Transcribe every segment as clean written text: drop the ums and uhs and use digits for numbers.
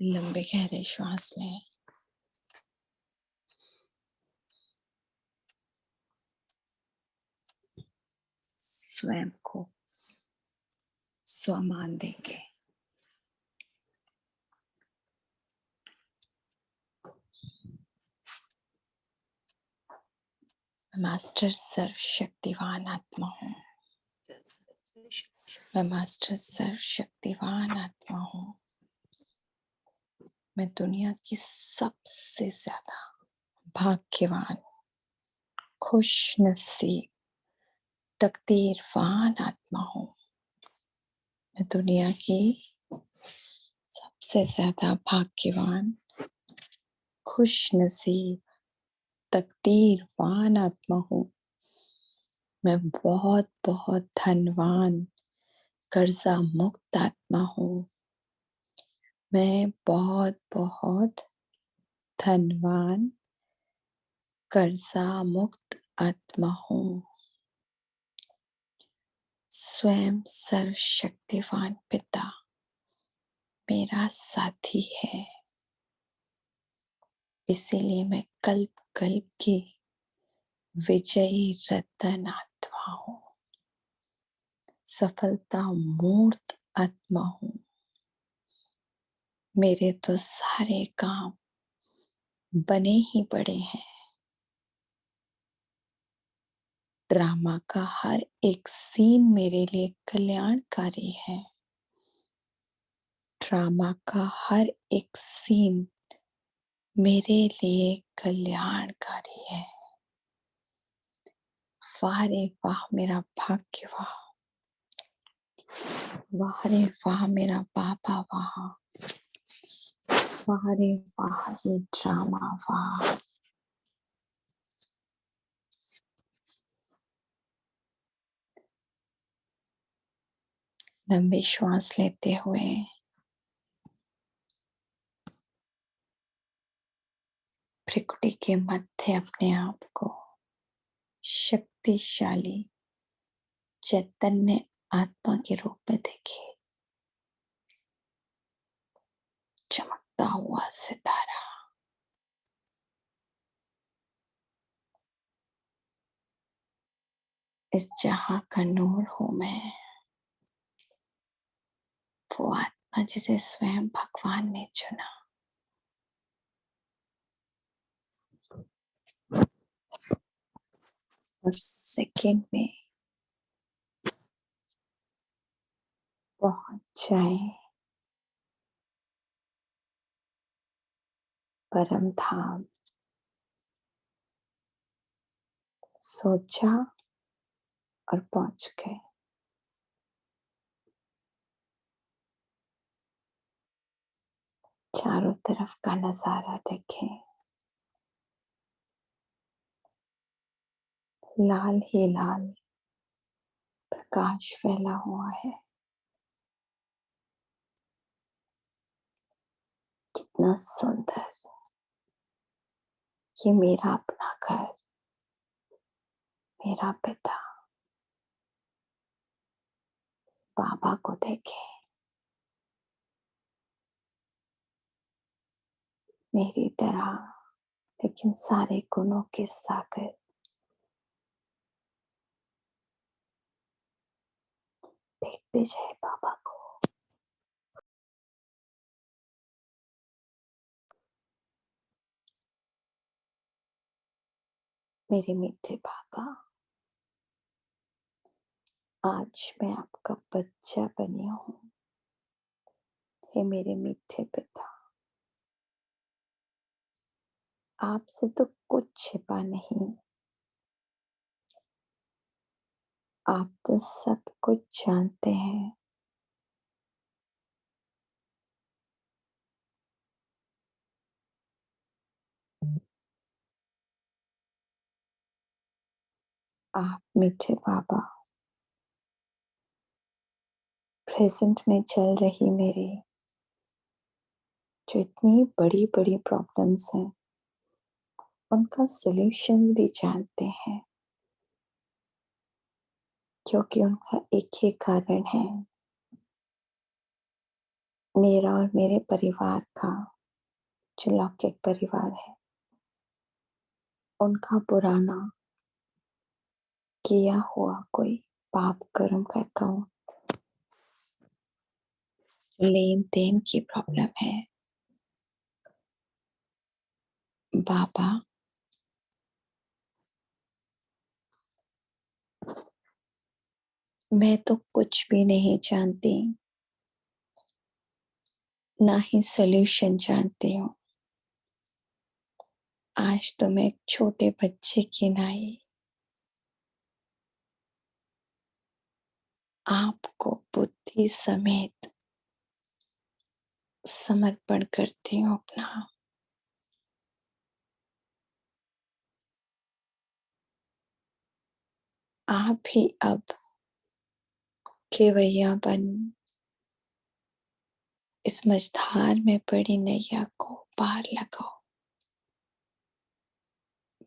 लंबे गहरे श्वास लें। स्वयं को स्वमान देंगे। मास्टर सर्वशक्तिवान आत्मा हूँ। मैं मास्टर सर्वशक्तिवान आत्मा हूँ। मैं दुनिया की सबसे ज्यादा भाग्यवान, खुश नसीब, तकदीरवान आत्मा हूँ। मैं दुनिया की सबसे ज्यादा भाग्यवान, खुश नसीब, तकदीरवान आत्मा हूँ। मैं बहुत बहुत धनवान, कर्जा मुक्त आत्मा हूँ। मैं बहुत बहुत धनवान, कर्जा मुक्त आत्मा हूँ। स्वयं सर्वशक्तिवान पिता मेरा साथी है, इसीलिए मैं कल्प कल्प की विजयी रतन आत्मा हूँ। सफलता मूर्त आत्मा हूँ। मेरे तो सारे काम बने ही पड़े हैं। ड्रामा का हर एक सीन मेरे लिए कल्याणकारी है। ड्रामा का हर एक सीन मेरे लिए कल्याणकारी है। वाह रे वाह मेरा भाग्य वाह, वाह रे वाह मेरा बाबा वाह, वाह रे वाह ये ड्रामा वाह। लंबी श्वास लेते हुए भ्रिकुटी के मध्य अपने आप को शक्तिशाली चैतन्य आत्मा के रूप में देखिए। चमकता हुआ सितारा, इस जहां का नूर हूं मैं। वो आत्मा जिसे स्वयं भगवान ने चुना। और सेकंड में पहुंच जाए परम धाम। सोचा और पहुंच गए। चारों तरफ का नजारा देखें। लाल ही लाल प्रकाश फैला हुआ है। कितना सुंदर। ये मेरा अपना घर, मेरा पिता। बाबा को देखें। मेरी तरह लेकिन सारे गुणों के सागर। देखते जाए बाबा को। मेरे मीठे बाबा, आज मैं आपका बच्चा बनी हूँ। हे मेरे मीठे पिता, आपसे तो कुछ छिपा नहीं। आप तो सब कुछ जानते हैं। आप मीठे बाबा, प्रेजेंट में चल रही मेरी जो इतनी बड़ी बड़ी प्रॉब्लम्स हैं, उनका सॉल्यूशन भी जानते हैं। क्योंकि उनका एक ही कारण है, मेरा और मेरे परिवार का, जो लौकिक परिवार है, उनका पुराना किया हुआ कोई पाप कर्म का अकाउंट, लेन देन की प्रॉब्लम है। बाबा, मैं तो कुछ भी नहीं जानती, ना ही सॉल्यूशन जानती हूँ। आज तो मैं एक छोटे बच्चे की नाई आपको बुद्धि समेत समर्पण करती हूँ अपना। आप ही अब केवैया बन इस मझधार में पड़ी नैया को पार लगाओ।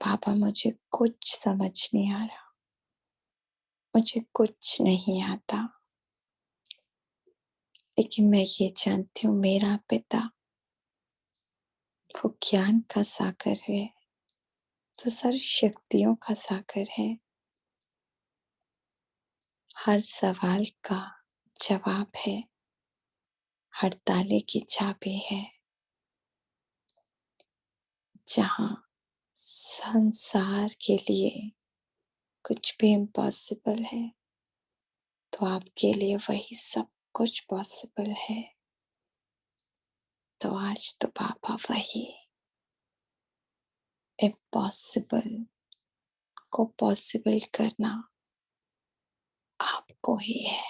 बाबा, मुझे कुछ समझ नहीं आ रहा, मुझे कुछ नहीं आता, लेकिन मैं ये जानती हूँ मेरा पिता वो ज्ञान का सागर है, तो सर्व शक्तियों का सागर है। हर सवाल का जवाब है, हर ताले की चाबी है। जहाँ संसार के लिए कुछ भी इम्पॉसिबल है, तो आपके लिए वही सब कुछ पॉसिबल है। तो आज तो बाबा वही इम्पॉसिबल को पॉसिबल करना आपको ही है।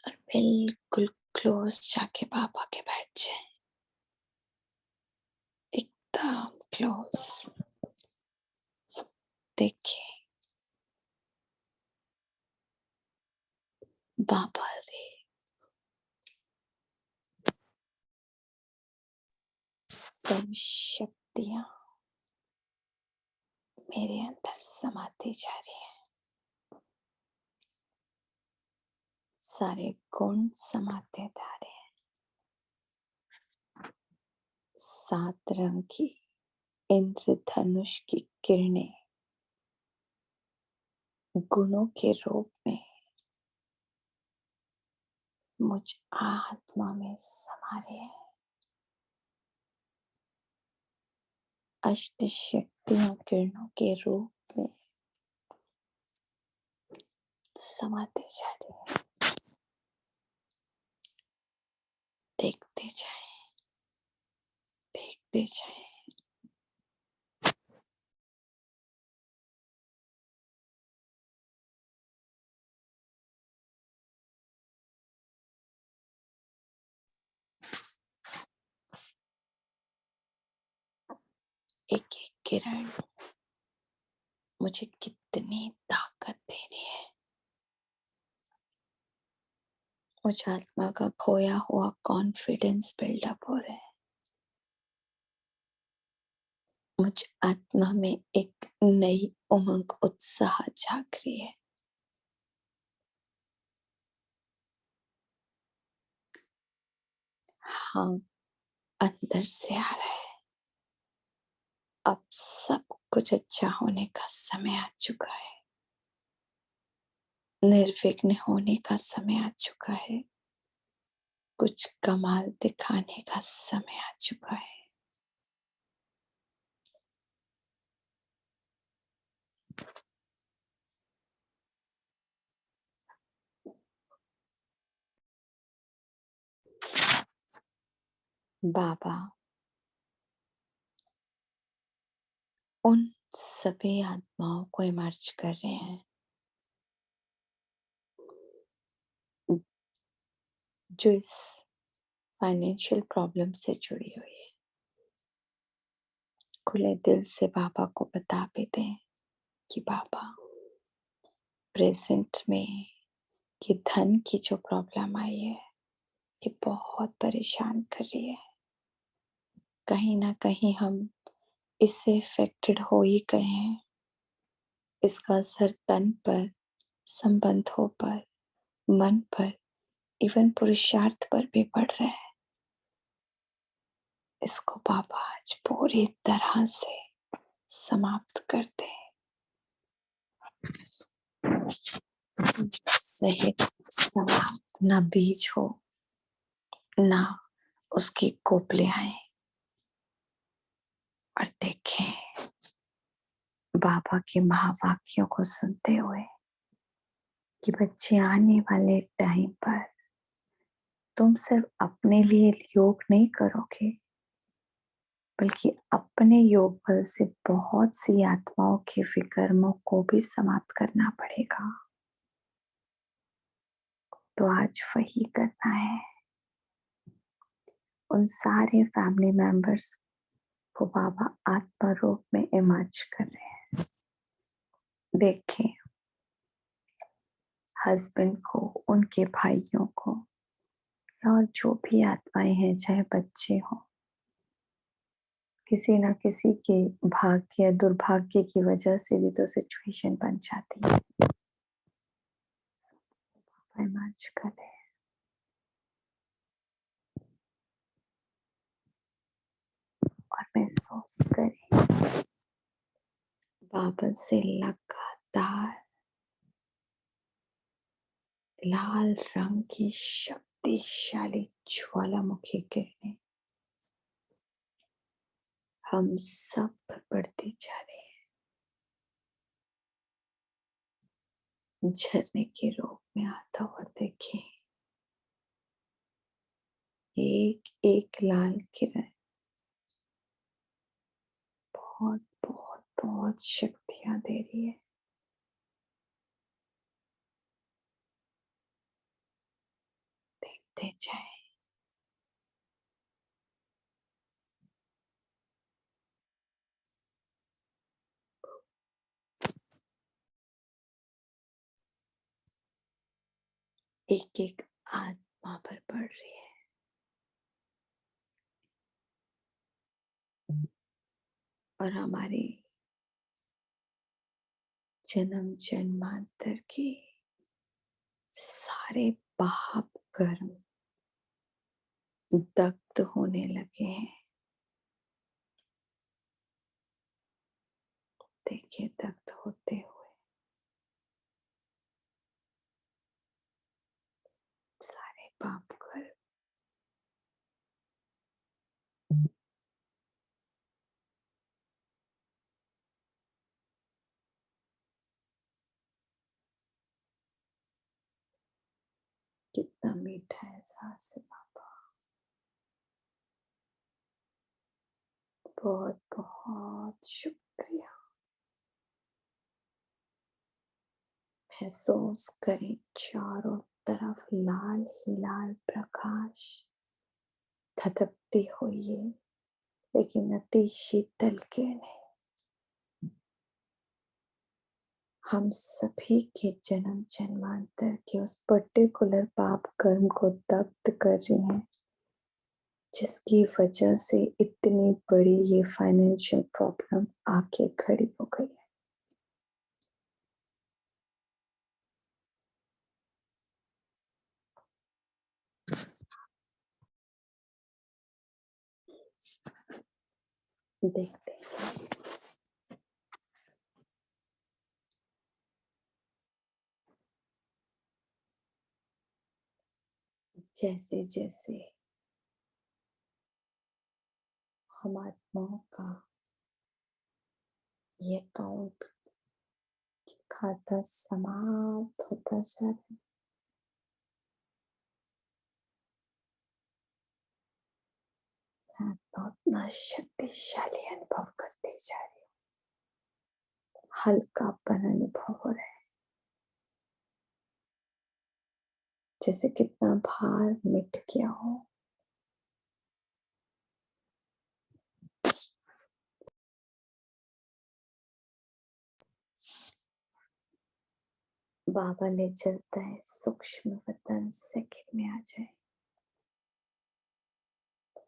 और बिल्कुल क्लोज जाके बाबा के बैठ जाए, एकदम क्लोज। देखिए, बाबा रे सब शक्तियां मेरे अंदर समाती जा रही है, सारे गुण समाते जा रहे हैं। 7 रंग की इंद्रधनुष की किरणें गुणों के रूप में मुझ आत्मा में समा रहे हैं। अष्ट शक्तियां किरणों के रूप में समाते जा रहे हैं। देखते जाएं, देखते जाएं। एक एक किरण मुझे कितनी ताकत दे रही है। मुझ आत्मा का खोया हुआ कॉन्फिडेंस बिल्डअप हो रहा है। मुझ आत्मा में एक नई उमंग उत्साह जाग रही है। हाँ, अंदर से आ रहा है। अब सब कुछ अच्छा होने का समय आ चुका है। निर्विघ्न होने का समय आ चुका है। कुछ कमाल दिखाने का समय आ चुका है। बाबा उन सभी आत्माओं को इमर्ज कर रहे हैं जो इस फाइनेंशियल प्रॉब्लम से जुड़ी हुई है। खुले दिल से बाबा को बता भी दें कि बाबा, प्रेजेंट में ये धन की जो प्रॉब्लम आई है, ये बहुत परेशान कर रही है। कहीं ना कहीं हम इससे इफेक्टेड हो ही गए हैं। इसका असर तन पर, संबंधों पर, मन पर, इवन पुरुषार्थ पर भी पड़ रहे हैं। इसको बाबा आज पूरी तरह से समाप्त कर दे। सहित समाप्त, ना बीज हो ना उसकी कोपले आए। और देखें बाबा के महावाक्यों को सुनते हुए कि बच्चे आने वाले टाइम पर तुम सिर्फ अपने लिए योग नहीं करोगे, बल्कि अपने योग बल से बहुत सी आत्माओं के विकर्मों को भी समाप्त करना पड़ेगा। तो आज वही करना है। उन सारे फैमिली मेंबर्स को बाबा आत्मा रूप में इमर्ज कर रहे हैं। देखें हस्बैंड को, उनके भाइयों को, और जो भी आत्माएं हैं, चाहे बच्चे हों, किसी ना किसी के भाग्य या दुर्भाग्य की वजह से भी तो सिचुएशन बन जाती है। इमर्ज करें और महसूस करें बाबा से लगातार लाल रंग की शक्तिशाली ज्वालामुखी किरणें हम सब पर पड़ती जा रही है। झरने के रूप में आता हुआ देखें एक एक लाल किरण बहुत बहुत बहुत शक्तियां दे रही है। देखते जाए एक एक आत्मा पर पड़ रही है। और हमारे जन्म जन्मांतर के सारे पाप कर्म दग्ध होने लगे हैं। देखिए दग्ध होते हुए सारे पाप कर्म कितना मीठा एहसास है बाबा। बहुत बहुत शुक्रिया। महसूस करें चारों तरफ लाल ही लाल प्रकाश धधकती हुई है, लेकिन अति शीतल किरणें हम सभी के जन्म जन्मांतर के उस पर्टिकुलर पाप कर्म को दग्ध कर रही हैं, जिसकी वजह से इतनी बड़ी ये फाइनेंशियल प्रॉब्लम आके खड़ी हो गई है। देखते हैं जैसे जैसे हम आत्माओं का ये अकाउंट खाता समाप्त होता जा रहा है, आत्मा उतना शक्तिशाली अनुभव करते जा रही है। हल्कापन अनुभव हो रहा है, जैसे कितना भार मिट गया हो। बाबा ले चलता है सूक्ष्म वतन सेकंड में आ जाए।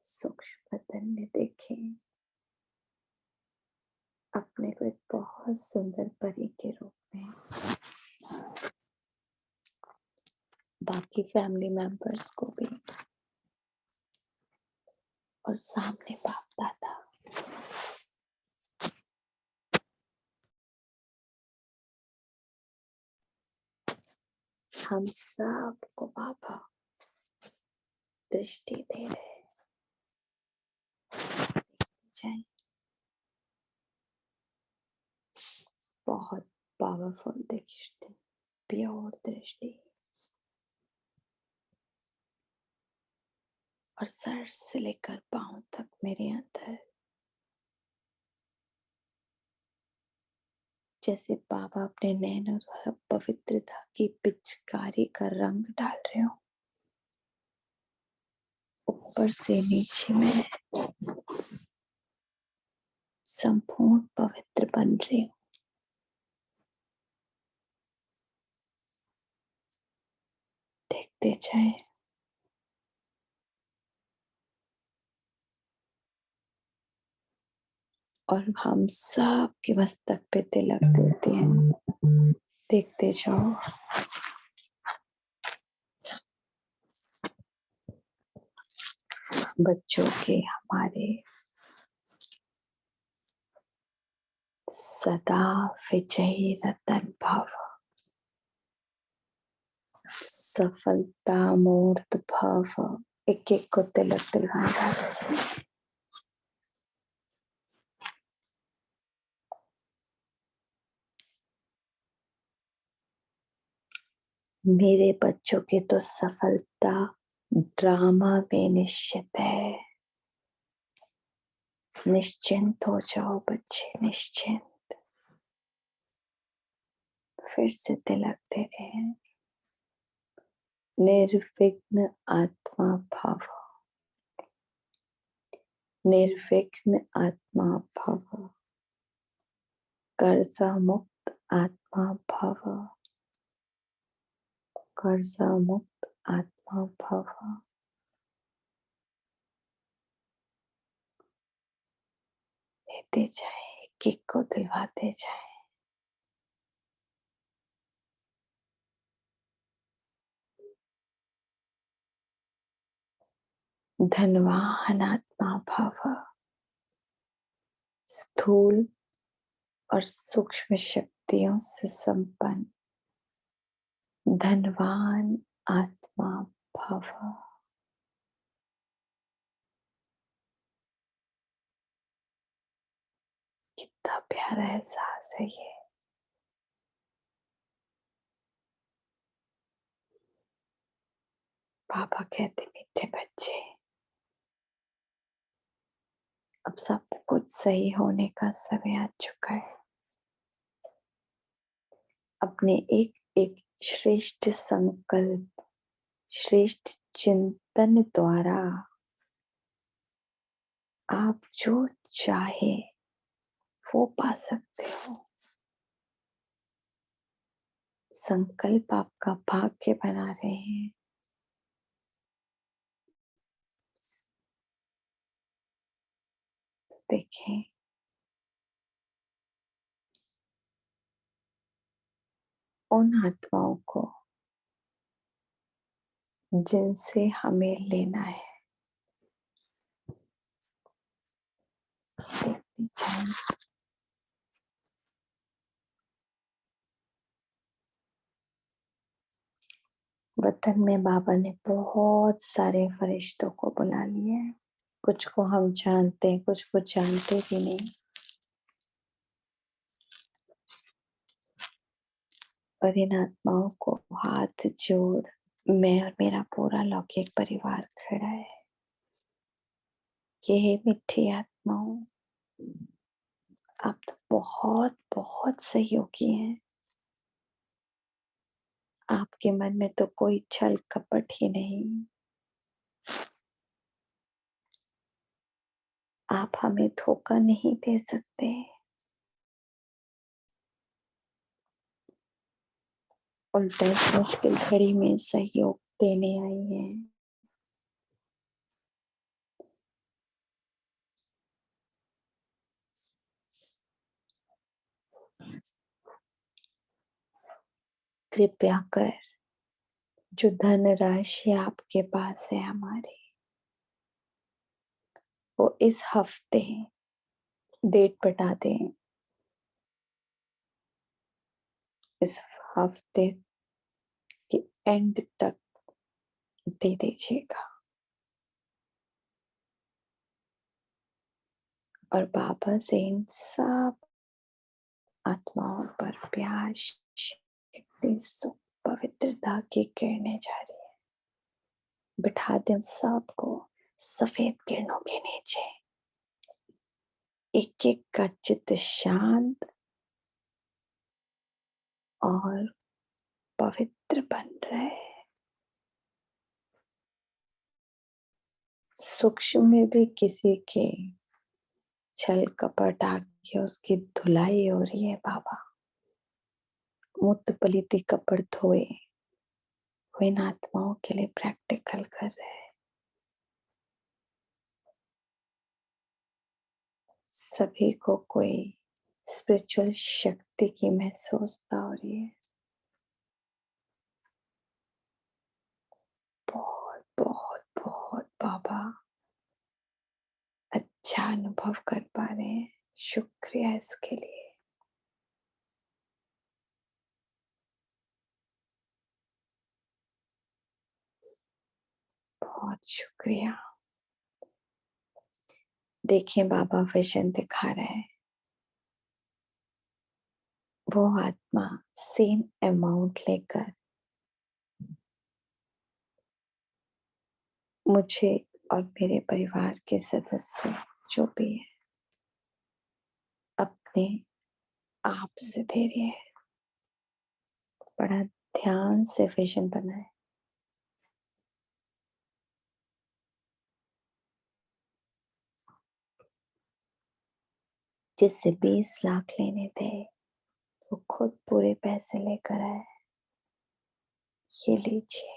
सूक्ष्म वतन में देखें अपने को एक बहुत सुंदर परी के रूप में। बाकी फैमिली मेंबर्स को भी, और सामने बाप दादा। हम सबको बाबा दृष्टि दे रहे हैं। बहुत पावरफुल दृष्टि, प्योर दृष्टि, और सर से लेकर पांव तक मेरे अंदर जैसे बाबा अपने नैनों द्वारा पवित्रता की पिचकारी का रंग डाल रहे हो, ऊपर से नीचे में संपूर्ण पवित्र बन रही हूँ। देखते जाए, और हम सब के मस्तक पे तिलक देते हैं। देखते जाओ, बच्चों के हमारे सदा विजयी रतन भव, सफलता मूर्त भव। एक एक को तिलक दिलवाना है। मेरे बच्चों की तो सफलता ड्रामा में निश्चित है। निश्चिंत हो जाओ बच्चे, निश्चिंत। फिर से तिलक दे रहे हैं। निर्विघ्न आत्मा भव, निर्विघ्न आत्मा भव, कर्जा मुक्त आत्मा भव, कर्जा मुक्त आत्मा भव। देते जाए, एक एक को दिलवाते जाए। धनवान आत्मा भव, स्थूल और सूक्ष्म शक्तियों से संपन्न धनवान आत्मा भव। कितना प्यारा एहसास है ये। पापा कहते मीठे बच्चे, अब सब कुछ सही होने का समय आ चुका है। अपने एक एक श्रेष्ठ संकल्प, श्रेष्ठ चिंतन द्वारा आप जो चाहे वो पा सकते हो। संकल्प आपका भाग्य बना रहे हैं। देखें, उन आत्माओं को जिनसे हमें लेना है, देखती जाए। वतन में बाबा ने बहुत सारे फरिश्तों को बुला लिया है। कुछ को हम जानते हैं, कुछ को जानते भी नहीं। और इन आत्माओं को हाथ जोड़ मैं और मेरा पूरा लौकिक परिवार खड़ा है कि हे मिठी आत्माओं, आप तो बहुत बहुत सहयोगी हैं। आपके मन में तो कोई छल कपट ही नहीं। आप हमें धोखा नहीं दे सकते। उल्टा इस मुश्किल घड़ी में सहयोग देने आई हैं। कृपया कर जो धनराशि आपके पास है हमारी, वो इस हफ्ते डेट बता दें, इस हफ्ते के एंड तक दे दीजिएगा। और बाबा से इन सब आत्माओं पर प्यार, शक्ति, सुख, पवित्रता की किरणें जा रही है। बिठा दें सबको सफेद किरणों के नीचे। एक एक का चित्त शांत और पवित्र बन रहे। सूक्ष्म में भी किसी के छल कपट आके उसकी धुलाई हो रही है। बाबा मुक्त पलिति कपड़ धोए हुए इन आत्माओं के लिए प्रैक्टिकल कर रहे हैं। सभी को कोई स्पिरिचुअल शक्ति की महसूसता हो रही है। बहुत बहुत बहुत बाबा अच्छा अनुभव कर पा रहे हैं। शुक्रिया इसके लिए। बहुत शुक्रिया। देखिए बाबा विजन दिखा रहे हैं। वो आत्मा सेम अमाउंट लेकर मुझे और मेरे परिवार के सदस्य जो भी है अपने आप से दे रही है। बड़ा ध्यान से विजन बनाए। जिससे 20 लाख लेने थे वो खुद पूरे पैसे लेकर आए। ये लीजिए।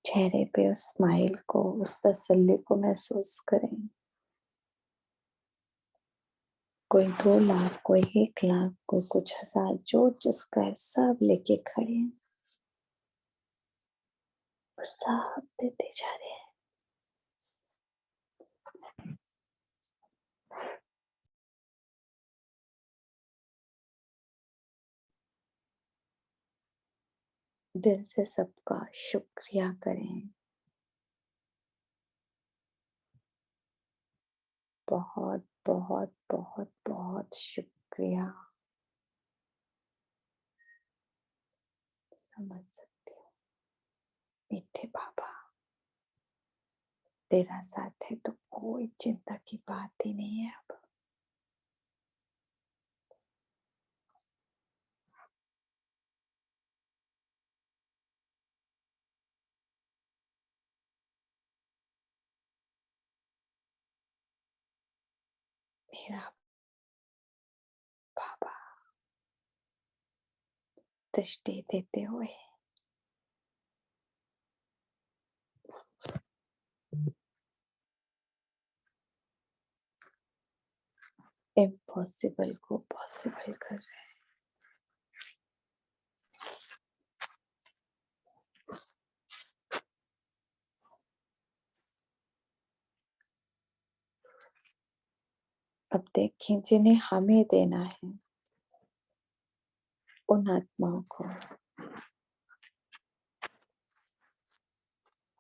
चेहरे पे उस स्माइल को, उस तसल्ली को महसूस करें। कोई 2 लाख, कोई 1 लाख, कोई कुछ हजार, जो जिसका है सब लेके खड़े हैं और सब देते जा रहे हैं। दिल से सबका शुक्रिया करें। बहुत बहुत बहुत बहुत शुक्रिया। समझ सकती हूँ मीठे बाबा, तेरा साथ है तो कोई चिंता की बात ही नहीं है। अब मेरा बाबा दृष्टि देते हुए इम्पॉसिबल को पॉसिबल कर रहे हैं। अब देखें जिन्हें हमें देना है उन आत्माओं को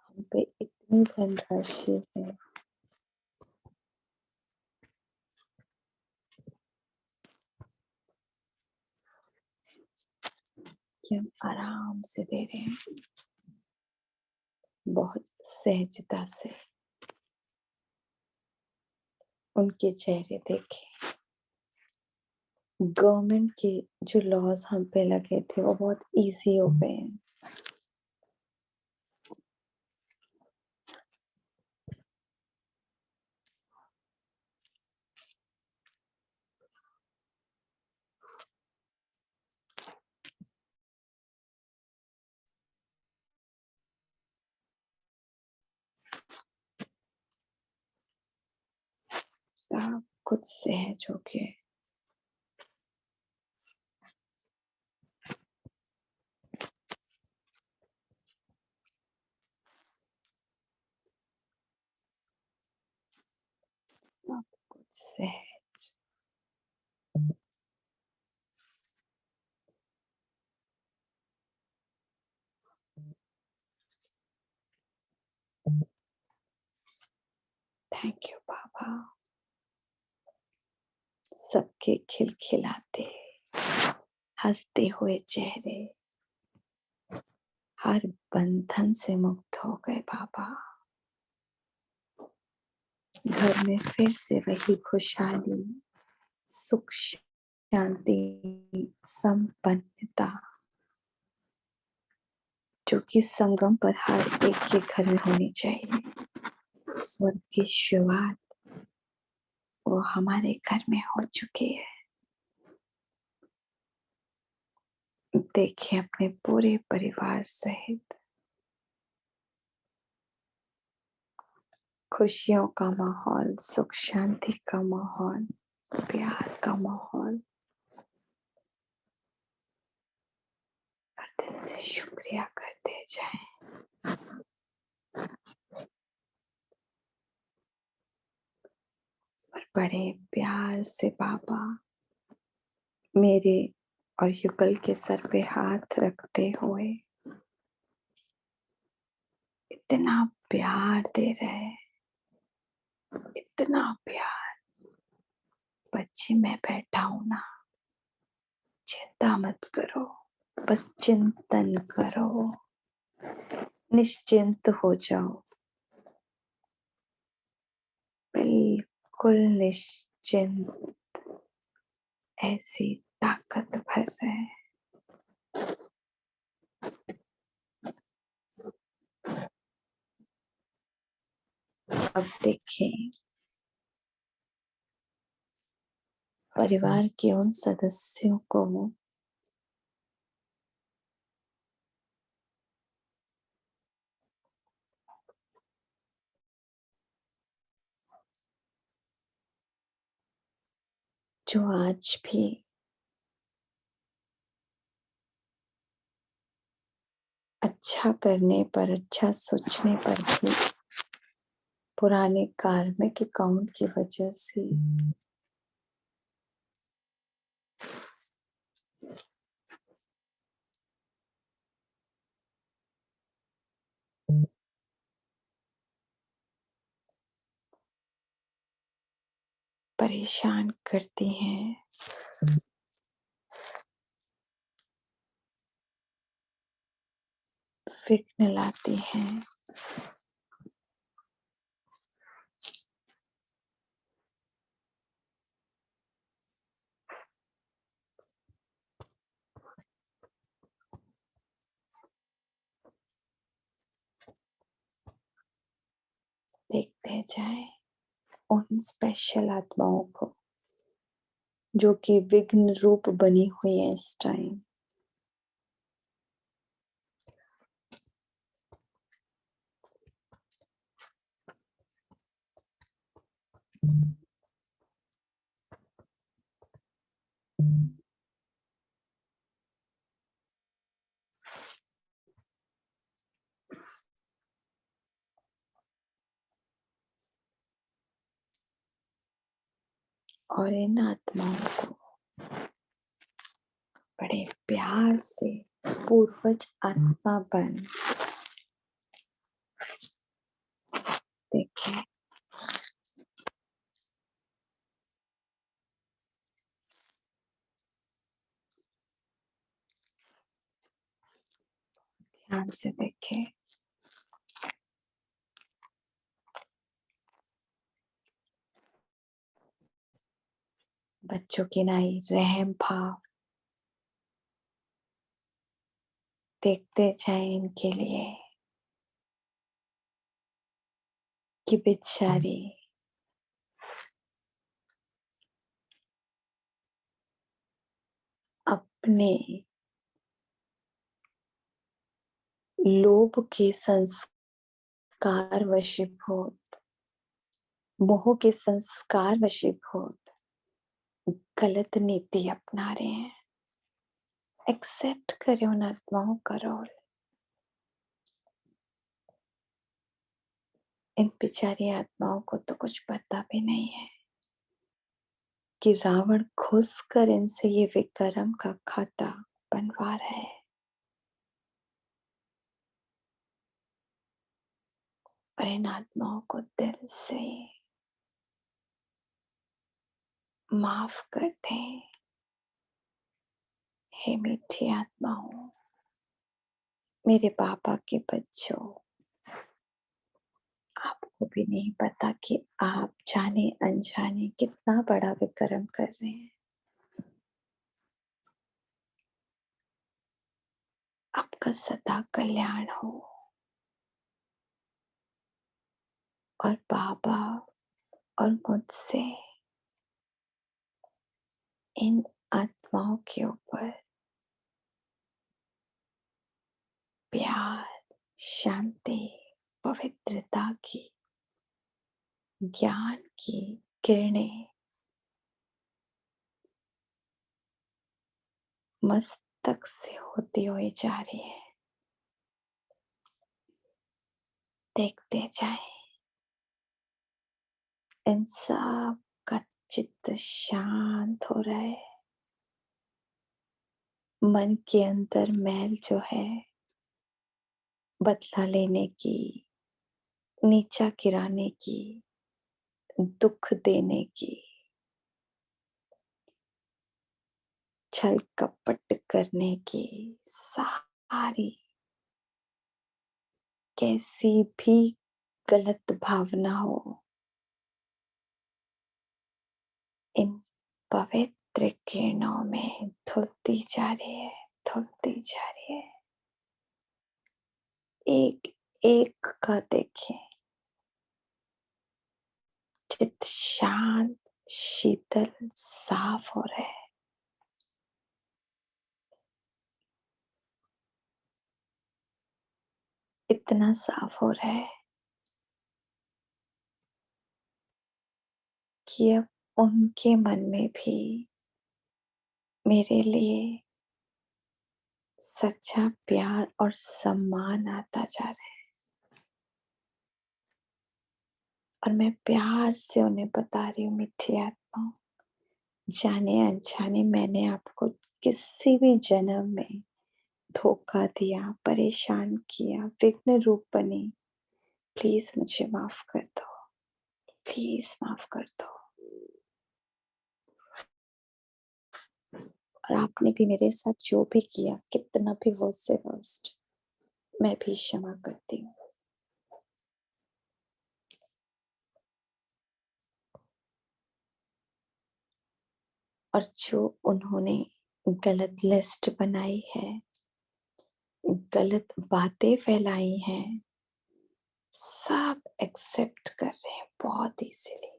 हम पे इतनी धनराशि है कि हम आराम से दे रहे हैं। बहुत सहजता से उनके चेहरे देखे। गवर्नमेंट के जो लॉज हम पे लगे थे वो बहुत इजी हो गए हैं। सब कुछ सहज हो गया। सहज। थैंक यू बाबा। सबके खिलखिलाते हंसते हुए चेहरे हर बंधन से मुक्त हो गए बाबा। घर में फिर से वही खुशहाली, सुख, शांति, संपन्नता जो कि संगम पर हर एक के घर में होनी चाहिए। स्वर्ग की शुरुआत वो हमारे घर में हो चुकी है। देखिए अपने पूरे परिवार सहित खुशियों का माहौल, सुख शांति का माहौल, प्यार का माहौल। हर दिन से शुक्रिया करते जाएं। और बड़े प्यार से बाबा मेरे और युगल के सर पे हाथ रखते हुए इतना प्यार दे रहे हैं, इतना प्यार। बच्चे मैं बैठा हूं ना, चिंता मत करो, बस चिंतन करो, निश्चिंत हो जाओ, बिल्कुल निश्चिंत। ऐसी ताकत भर रहे हैं। अब देखें परिवार के उन सदस्यों को जो आज भी अच्छा करने पर, अच्छा सोचने पर भी पुराने कार्मिक अकाउंट की वजह से परेशान करती हैं, विघ्न लाती हैं। देखते जाएं उन स्पेशल आत्माओं को जो कि विघ्न रूप बनी हुई है इस टाइम। और इन आत्माओं को बड़े प्यार से पूर्वज आत्मा बन देखें। ध्यान से देखें। बच्चों की नाई रहम भाव देखते जाएं इनके लिए कि बेचारी अपने लोभ के संस्कार वशीभूत, मोह के संस्कार वशीभूत गलत नीति अपना रहे हैं। एक्सेप्ट करें उन आत्माओं का रोल। इन बेचारी आत्माओं को तो कुछ पता भी नहीं है कि रावण घुसकर इनसे ये विक्रम का खाता बनवा रहा है। और इन आत्माओं को दिल से माफ कर दें। हे मीठी आत्माओं, मेरे पापा के बच्चों, आपको भी नहीं पता कि आप जाने अनजाने कितना बड़ा विक्रम कर रहे हैं। आपका सदा कल्याण हो। और बाबा और मुझसे इन आत्माओं के ऊपर प्यार, शांति, पवित्रता की, ज्ञान की किरणें मस्तक से होती हुई जा रही है। देखते जाएं। इन सब का चित्त शांत हो रहा है। मन के अंदर मैल जो है, बदला लेने की, नीचा गिराने की, दुख देने की, छल कपट करने की, सारी कैसी भी गलत भावना हो, इन पवित्र किरणों में धुलती जा रही है, धुलती जा रही है। एक एक का देखें, चित्त शांत, शीतल, साफ हो रहा है। इतना साफ हो रहा है कि अब उनके मन में भी मेरे लिए सच्चा प्यार और सम्मान आता जा रहा है। और मैं प्यार से उन्हें बता रही हूँ, मीठी आत्मा, जाने अनजाने मैंने आपको किसी भी जन्म में धोखा दिया, परेशान किया, विघ्न रूप बनी, प्लीज मुझे माफ कर दो, प्लीज माफ कर दो। और आपने भी मेरे साथ जो भी किया, कितना भी वर्स्ट से वर्स्ट, मैं भी क्षमा करती हूँ। और जो उन्होंने गलत लिस्ट बनाई है, गलत बातें फैलाई हैं, सब एक्सेप्ट कर रहे हैं, बहुत इजीली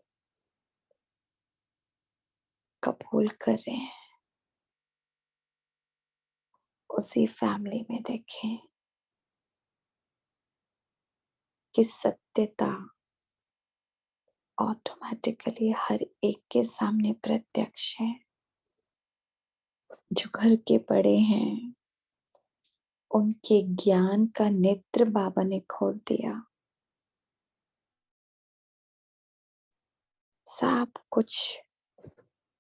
कबूल कर रहे हैं। उसी फैमिली में देखें कि सत्यता ऑटोमेटिकली हर एक के सामने प्रत्यक्ष है। जो घर के बड़े हैं, उनके ज्ञान का नेत्र बाबा ने खोल दिया। सब कुछ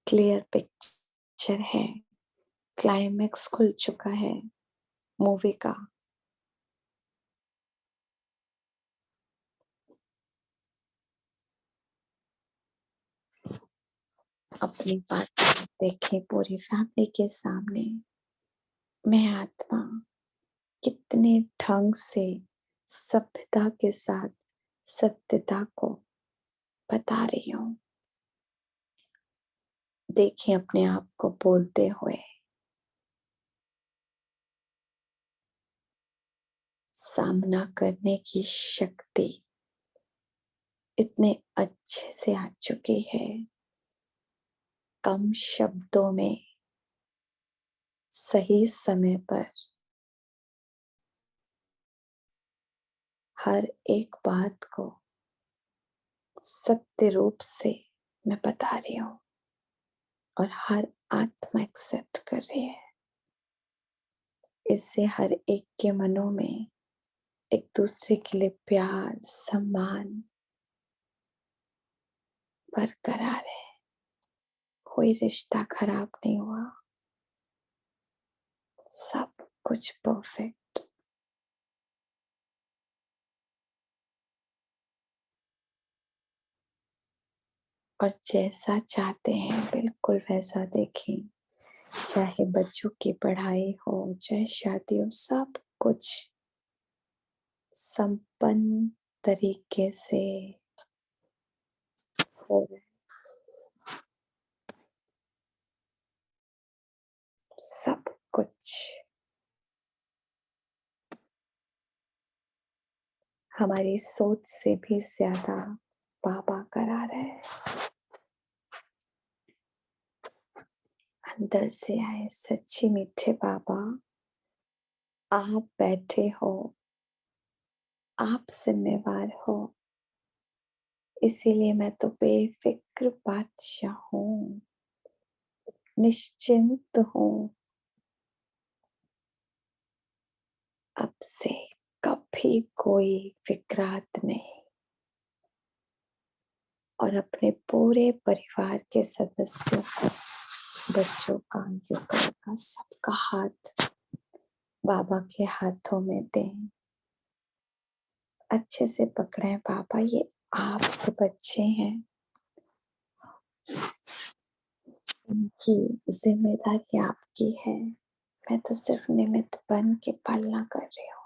क्लियर पिक्चर है, क्लाइमेक्स खुल चुका है मूवी का। अपनी बात देखें पूरी फैमिली के सामने। मैं आत्मा कितने ढंग से सभ्यता के साथ सत्यता को बता रही हूँ। देखिए अपने आप को बोलते हुए, सामना करने की शक्ति इतने अच्छे से आ चुकी है। कम शब्दों में सही समय पर हर एक बात को सत्य रूप से मैं बता रही हूँ और हर आत्मा एक्सेप्ट कर रही है। इससे हर एक के मनों में एक दूसरे के लिए प्यार, सम्मान बरकरार है। कोई रिश्ता खराब नहीं हुआ, सब कुछ परफेक्ट। और जैसा चाहते हैं बिल्कुल वैसा देखें, चाहे बच्चों की पढ़ाई हो, चाहे शादी हो, सब कुछ संपन्न तरीके से हो रहा है। सब कुछ हमारी सोच से भी ज्यादा बाबा करा रहे हैं। अंदर से आए सच्चे मीठे बाबा, आप बैठे हो, आप जिम्मेवार हो, इसीलिए मैं तो बेफिक्र बादशाह हूँ, निश्चिंत हूँ। अब से कभी कोई फिक्रात नहीं, और अपने पूरे परिवार के सदस्यों को, बच्चों का, युगल का, सबका हाथ बाबा के हाथों में दें। अच्छे से पकड़ें बाबा, ये आपके बच्चे हैं, इनकी जिम्मेदारी आपकी है, मैं तो सिर्फ निमित्त बन के पालना कर रही हूँ।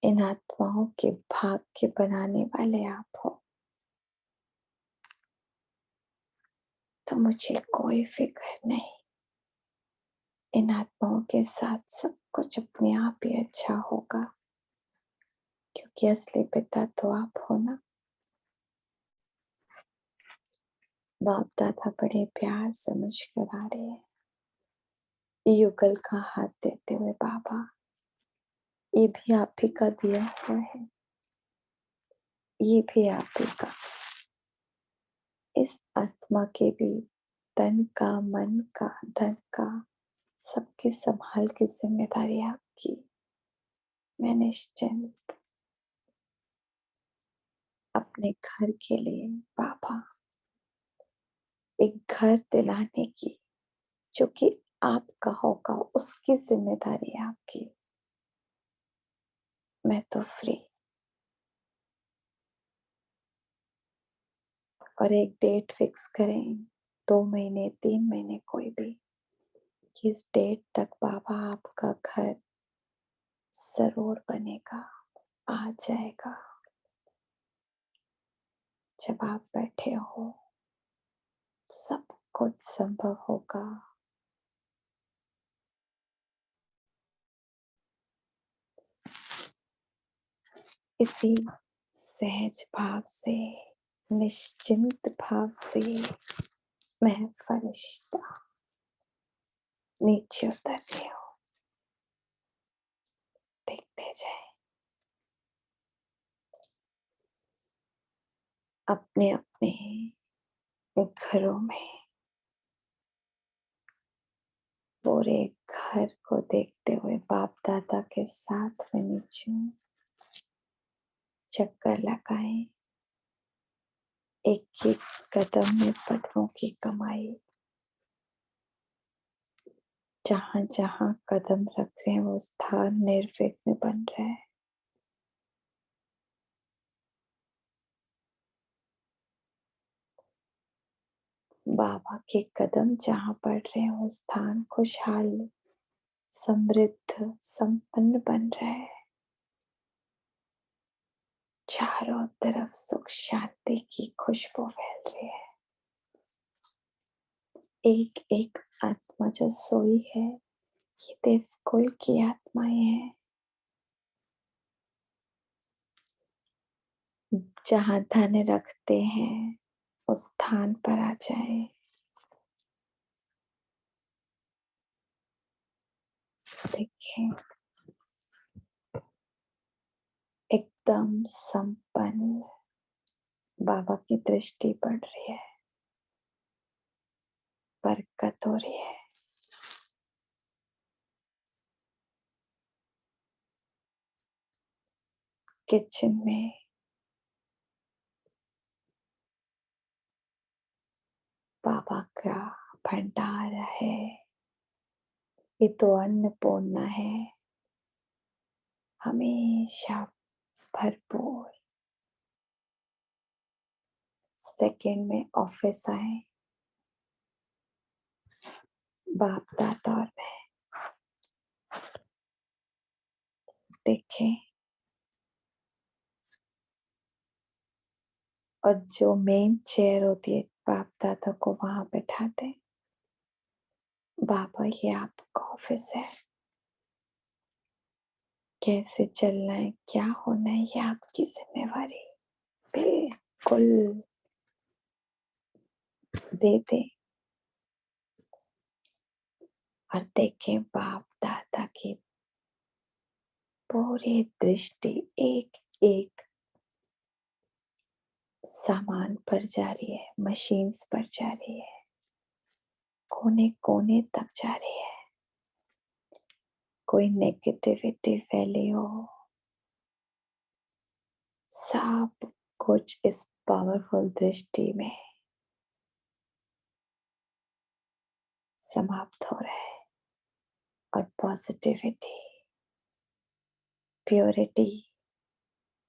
इन आत्माओं के भाग्य बनाने वाले आप हो, तो मुझे कोई फिक्र नहीं। इन आत्माओं के साथ सब कुछ अपने आप ही अच्छा होगा, क्योंकि असली पिता तो आप हो ना। बाप दादा बड़े प्यार से मुस्कुरा रहे हैं, युगल का हाथ देते हुए, बाबा ये भी आप ही का दिया हुआ है, ये भी आप ही का। इस आत्मा के भी तन का, मन का, धन का, सबकी संभाल की जिम्मेदारी आपकी। मैं निश्चिंत अपने घर के लिए बाबा, एक घर दिलाने की जो कि आपका होगा, उसकी जिम्मेदारी आपकी। मैं तो फ्री। और एक डेट फिक्स करें, 2 महीने, 3 महीने, कोई भी, किस डेट तक बाबा आपका घर जरूर बनेगा, आ जाएगा। जब आप बैठे हो सब कुछ संभव होगा। इसी सहज भाव से, निश्चिंत भाव से मैं फरिश्ता नीचे उतर रही हूँ। देखते जाए अपने अपने घरों में, पूरे घर को देखते हुए बाप दादा के साथ में नीचे चक्कर लगाएं। एक एक कदम में पत्थरों की कमाई, जहां जहां कदम रख रहे हैं वो स्थान निर्विघ्न बन रहा है। बाबा के कदम जहां पड़ रहे हैं वो स्थान खुशहाल, समृद्ध, संपन्न बन रहा है। चारों तरफ सुख शांति की खुशबू फैल रही है। एक एक आत्मा जो सोई है, ये देवकुल की आत्माएं हैं। जहां धन रखते हैं उस स्थान पर आ जाए। देखिए एकदम संपन्न बाबा की दृष्टि पड़ रही है, बरकत हो रही है। किचन में बाबा का भंडार है, ये तो अन्नपूर्णा है, हमेशा भरपूर। सेकंड में ऑफिस आए, बाप दादा और मैं देखें, और जो मेन चेयर होती है बाप दादा को वहां बैठाते। बाबा, ये आपका ऑफिस है, कैसे चलना है, क्या होना है, ये आपकी जिम्मेवारी, बिल्कुल दे दे। और देखें बाप दादा की पूरी दृष्टि एक एक सामान पर जा रही है, मशीन्स पर जा रही है, कोने कोने तक जा रही है। कोई नेगेटिविटी फैली हो, सब कुछ इस पावरफुल दृष्टि में समाप्त हो रहा है, और पॉजिटिविटी, प्योरिटी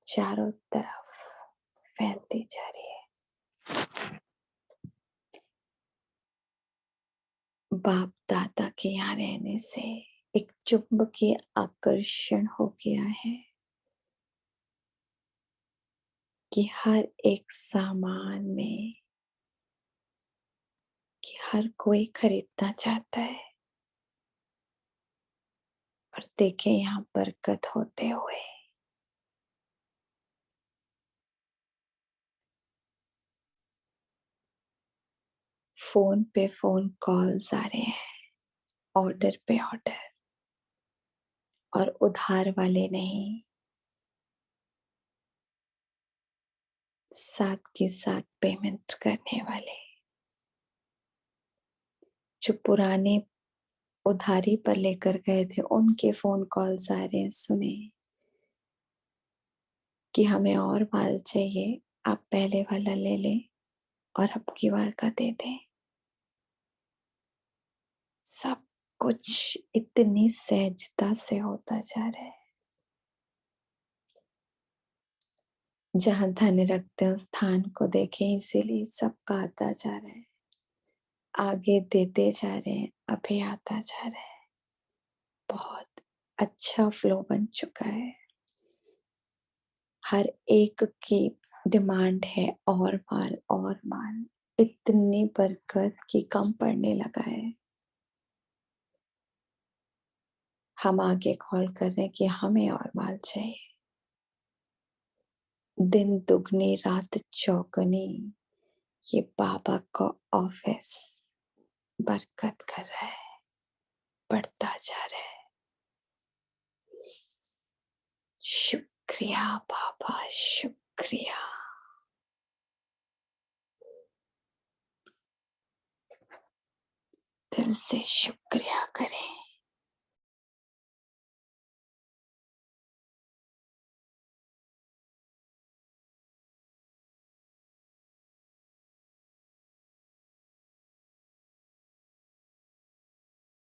चारों तरफ फैलती जा रही है। बाप दादा के यहाँ रहने से एक चुंबकीय आकर्षण हो गया है कि हर एक सामान में, कि हर कोई खरीदना चाहता है। और देखें यहाँ बरकत होते हुए, फोन पे फोन कॉल्स आ रहे हैं, ऑर्डर पे ऑर्डर, और उधार वाले नहीं, साथ के साथ पेमेंट करने वाले। जो पुराने उधारी पर लेकर गए थे, उनके फोन कॉल्स आ रहे हैं, सुने कि हमें और माल चाहिए, आप पहले वाला ले लें और अब की बार का दे दें। सब कुछ इतनी सहजता से होता जा रहा है। जहां धन रखते हैं उस स्थान को देखें, इसीलिए सबका आता जा रहा है, आगे देते जा रहे हैं, अभी आता जा रहा है। बहुत अच्छा फ्लो बन चुका है। हर एक की डिमांड है और माल और माल, इतनी बरकत कि कम पड़ने लगा है। हम आगे कॉल कर रहे हैं कि हमें और माल चाहिए। दिन दुगनी रात चौगनी, ये बाबा का ऑफिस बरकत कर रहा है, बढ़ता जा रहा है। शुक्रिया बाबा, शुक्रिया। दिल से शुक्रिया करें।